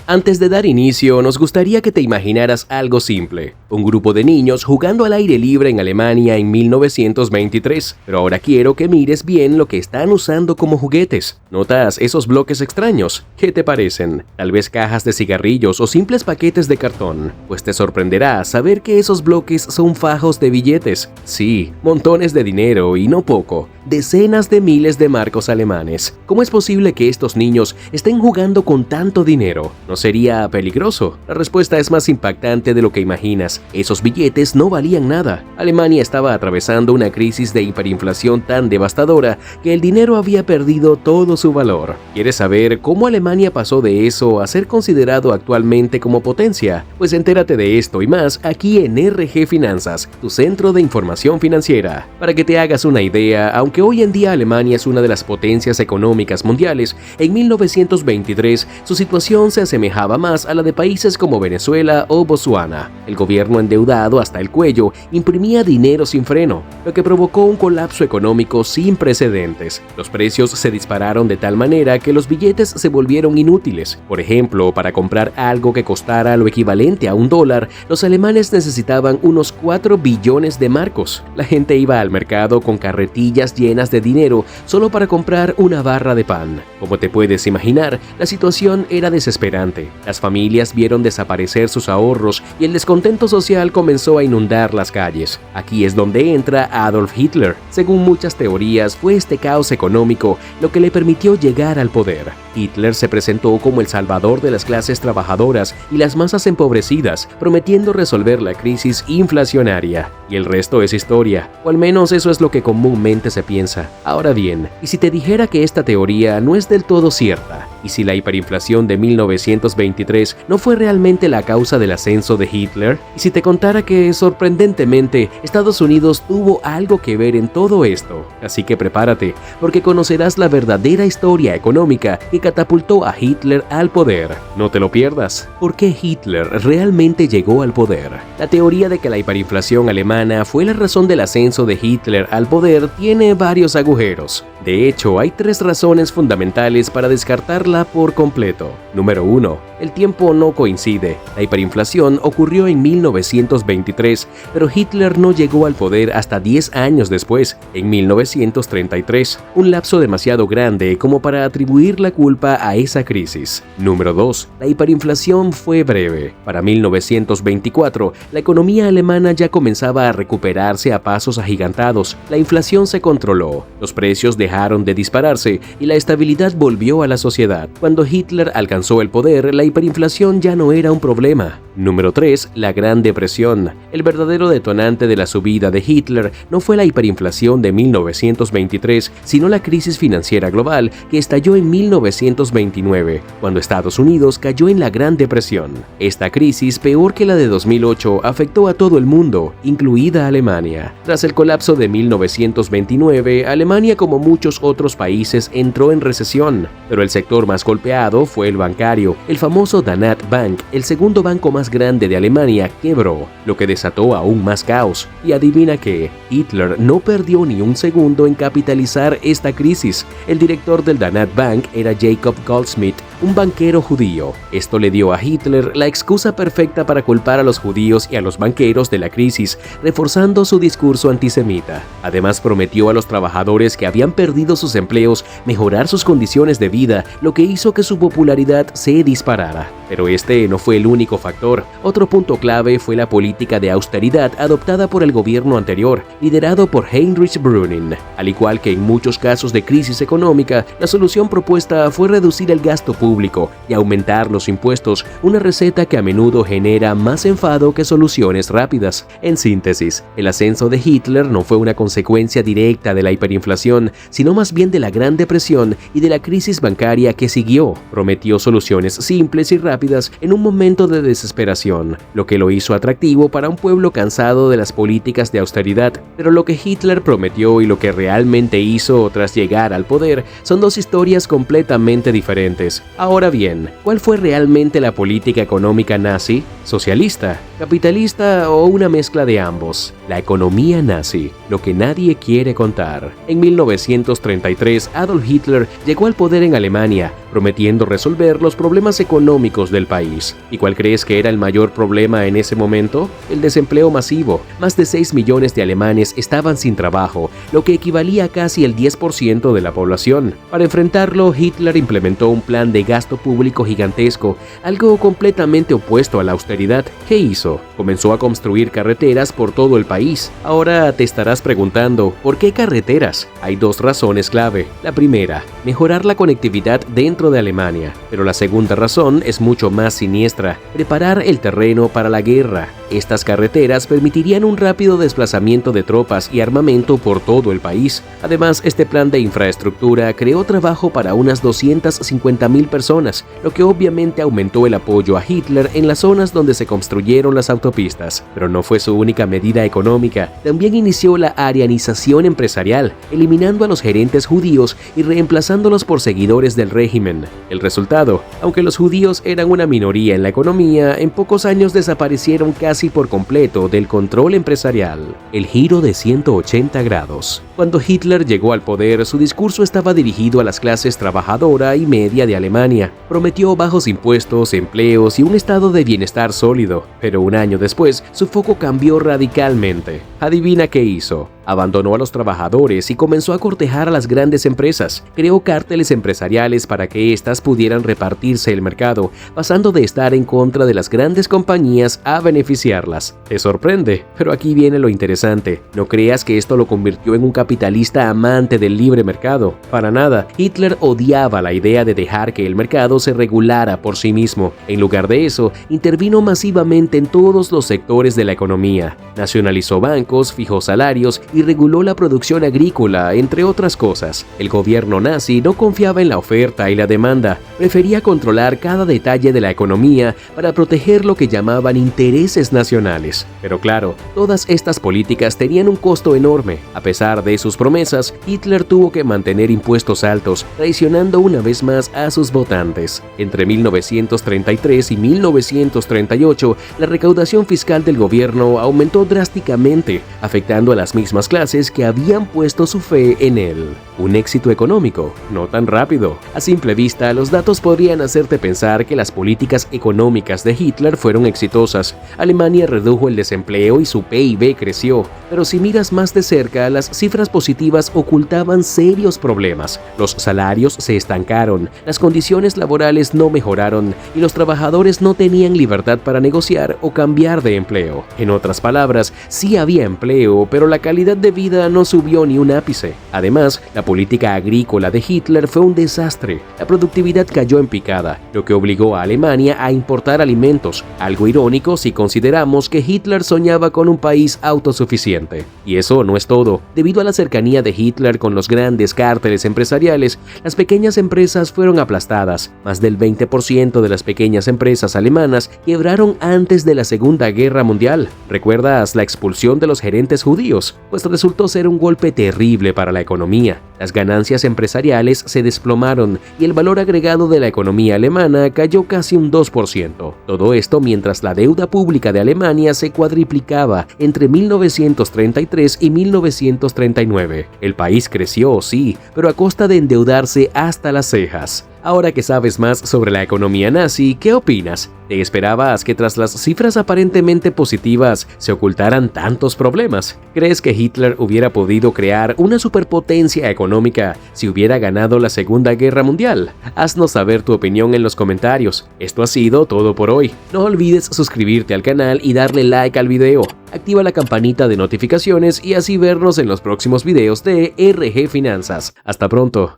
Antes de dar inicio, nos gustaría que te imaginaras algo simple. Un grupo de niños jugando al aire libre en Alemania en 1923. Pero ahora quiero que mires bien lo que están usando como juguetes. ¿Notas esos bloques extraños? ¿Qué te parecen? Tal vez cajas de cigarrillos o simples paquetes de cartón. Pues te sorprenderá saber que esos bloques son fajos de billetes. Sí, montones de dinero y no poco. Decenas de miles de marcos alemanes. ¿Cómo es posible que estos niños estén jugando con tanto dinero? ¿No sería peligroso? La respuesta es más impactante de lo que imaginas. Esos billetes no valían nada. Alemania estaba atravesando una crisis de hiperinflación tan devastadora que el dinero había perdido todo su valor. ¿Quieres saber cómo Alemania pasó de eso a ser considerado actualmente como potencia? Pues entérate de esto y más aquí en RG Finanzas, tu centro de información financiera. Para que te hagas una idea, aunque hoy en día Alemania es una de las potencias económicas mundiales, en 1923 su situación se asemejaba más a la de países como Venezuela o Botsuana. El gobierno endeudado hasta el cuello imprimía dinero sin freno, lo que provocó un colapso económico sin precedentes. Los precios se dispararon de tal manera que los billetes se volvieron inútiles. Por ejemplo, para comprar algo que costara lo equivalente a $1, los alemanes necesitaban unos 4 billones de marcos. La gente iba al mercado con carretillas llenas de dinero solo para comprar una barra de pan. Como te puedes imaginar, la situación era desesperante. Las familias vieron desaparecer sus ahorros y el descontento social comenzó a inundar las calles. Aquí es donde entra Adolf Hitler. Según muchas teorías, fue este caos económico lo que le permitió llegar al poder. Hitler se presentó como el salvador de las clases trabajadoras y las masas empobrecidas, prometiendo resolver la crisis inflacionaria. Y el resto es historia, o al menos eso es lo que comúnmente se piensa. Ahora bien, ¿y si te dijera que esta teoría no es del todo cierta? ¿Y si la hiperinflación de 1923 no fue realmente la causa del ascenso de Hitler? ¿Y si te contara que, sorprendentemente, Estados Unidos tuvo algo que ver en todo esto? Así que prepárate, porque conocerás la verdadera historia económica que catapultó a Hitler al poder. No te lo pierdas. ¿Por qué Hitler realmente llegó al poder? La teoría de que la hiperinflación alemana fue la razón del ascenso de Hitler al poder tiene varios agujeros. De hecho, hay 3 razones fundamentales para descartarla por completo. Número 1. El tiempo no coincide. La hiperinflación ocurrió en 1923, pero Hitler no llegó al poder hasta 10 años después, en 1933, un lapso demasiado grande como para atribuir la culpa a esa crisis. Número 2. La hiperinflación fue breve. Para 1924, la economía alemana ya comenzaba a recuperarse a pasos agigantados. La inflación se controló, los precios dejaron de dispararse y la estabilidad volvió a la sociedad. Cuando Hitler alcanzó el poder, la hiperinflación ya no era un problema. Número 3. La Gran Depresión. El verdadero detonante de la subida de Hitler no fue la hiperinflación de 1923, sino la crisis financiera global que estalló en 1929, cuando Estados Unidos cayó en la Gran Depresión. Esta crisis, peor que la de 2008, afectó a todo el mundo, incluida Alemania. Tras el colapso de 1929, Alemania, como muchos otros países, entró en recesión, pero el sector más golpeado fue el bancario. El famoso Danat Bank, el segundo banco más grande de Alemania, quebró, lo que desató aún más caos. Y adivina qué, Hitler no perdió ni un segundo en capitalizar esta crisis. El director del Danat Bank era Jacob Goldschmidt, un banquero judío. Esto le dio a Hitler la excusa perfecta para culpar a los judíos y a los banqueros de la crisis, reforzando su discurso antisemita. Además, prometió a los trabajadores que habían perdido sus empleos mejorar sus condiciones de vida, lo que hizo que su popularidad se disparara. Pero este no fue el único factor. Otro punto clave fue la política de austeridad adoptada por el gobierno anterior, liderado por Heinrich Brüning. Al igual que en muchos casos de crisis económica, la solución propuesta fue reducir el gasto público y aumentar los impuestos, una receta que a menudo genera más enfado que soluciones rápidas. En síntesis, el ascenso de Hitler no fue una consecuencia directa de la hiperinflación, sino más bien de la Gran Depresión y de la crisis bancaria que siguió. Prometió soluciones simples y rápidas en un momento de desesperación, lo que lo hizo atractivo para un pueblo cansado de las políticas de austeridad. Pero lo que Hitler prometió y lo que realmente hizo tras llegar al poder son 2 historias completamente diferentes. Ahora bien, ¿cuál fue realmente la política económica nazi? Socialista. capitalista o una mezcla de ambos. La economía nazi, lo que nadie quiere contar. En 1933, Adolf Hitler llegó al poder en Alemania, prometiendo resolver los problemas económicos del país. ¿Y cuál crees que era el mayor problema en ese momento? El desempleo masivo. Más de 6 millones de alemanes estaban sin trabajo, lo que equivalía a casi el 10% de la población. Para enfrentarlo, Hitler implementó un plan de gasto público gigantesco, algo completamente opuesto a la austeridad. ¿Qué hizo? Comenzó a construir carreteras por todo el país. Ahora te estarás preguntando, ¿por qué carreteras? Hay dos razones clave. La primera, mejorar la conectividad dentro de Alemania. Pero la segunda razón es mucho más siniestra, preparar el terreno para la guerra. Estas carreteras permitirían un rápido desplazamiento de tropas y armamento por todo el país. Además, este plan de infraestructura creó trabajo para unas 250.000 personas, lo que obviamente aumentó el apoyo a Hitler en las zonas donde se construyeron las autopistas. Pero no fue su única medida económica, también inició la arianización empresarial, eliminando a los gerentes judíos y reemplazándolos por seguidores del régimen. El resultado, aunque los judíos eran una minoría en la economía, en pocos años desaparecieron casi por completo del control empresarial. El giro de 180 grados. Cuando Hitler llegó al poder, su discurso estaba dirigido a las clases trabajadora y media de Alemania. Prometió bajos impuestos, empleos y un estado de bienestar sólido, pero un año después, su foco cambió radicalmente. ¿Adivina qué hizo? Abandonó a los trabajadores y comenzó a cortejar a las grandes empresas. Creó cárteles empresariales para que éstas pudieran repartirse el mercado, pasando de estar en contra de las grandes compañías a beneficiarlas. ¿Te sorprende? Pero aquí viene lo interesante. No creas que esto lo convirtió en un capitalista amante del libre mercado. Para nada. Hitler odiaba la idea de dejar que el mercado se regulara por sí mismo. En lugar de eso, intervino masivamente en todos los sectores de la economía. Nacionalizó bancos, fijó salarios y reguló la producción agrícola, entre otras cosas. El gobierno nazi no confiaba en la oferta y la demanda, prefería controlar cada detalle de la economía para proteger lo que llamaban intereses nacionales. Pero claro, todas estas políticas tenían un costo enorme. A pesar de sus promesas, Hitler tuvo que mantener impuestos altos, traicionando una vez más a sus votantes. Entre 1933 y 1938, la recaudación fiscal del gobierno aumentó drásticamente, afectando a las mismas clases que habían puesto su fe en él. Un éxito económico, no tan rápido. A simple vista, los datos podrían hacerte pensar que las políticas económicas de Hitler fueron exitosas. Alemania redujo el desempleo y su PIB creció, pero si miras más de cerca, las cifras positivas ocultaban serios problemas. Los salarios se estancaron, las condiciones laborales no mejoraron y los trabajadores no tenían libertad para negociar o cambiar de empleo. En otras palabras, sí había empleo, pero la calidad de vida no subió ni un ápice. Además, la política agrícola de Hitler fue un desastre. La productividad cayó en picada, lo que obligó a Alemania a importar alimentos, algo irónico si consideramos que Hitler soñaba con un país autosuficiente. Y eso no es todo. Debido a la cercanía de Hitler con los grandes cárteles empresariales, las pequeñas empresas fueron aplastadas. Más del 20% de las pequeñas empresas alemanas quebraron antes de la Segunda Guerra Mundial. ¿Recuerdas la expulsión de los gerentes judíos? Pues resultó ser un golpe terrible para la economía. Las ganancias empresariales se desplomaron y el valor agregado de la economía alemana cayó casi un 2%. Todo esto mientras la deuda pública de Alemania se cuadriplicaba entre 1933 y 1939. El país creció, sí, pero a costa de endeudarse hasta las cejas. Ahora que sabes más sobre la economía nazi, ¿qué opinas? ¿Te esperabas que tras las cifras aparentemente positivas se ocultaran tantos problemas? ¿Crees que Hitler hubiera podido crear una superpotencia económica si hubiera ganado la Segunda Guerra Mundial? Haznos saber tu opinión en los comentarios. Esto ha sido todo por hoy. No olvides suscribirte al canal y darle like al video. Activa la campanita de notificaciones y así vernos en los próximos videos de RG Finanzas. Hasta pronto.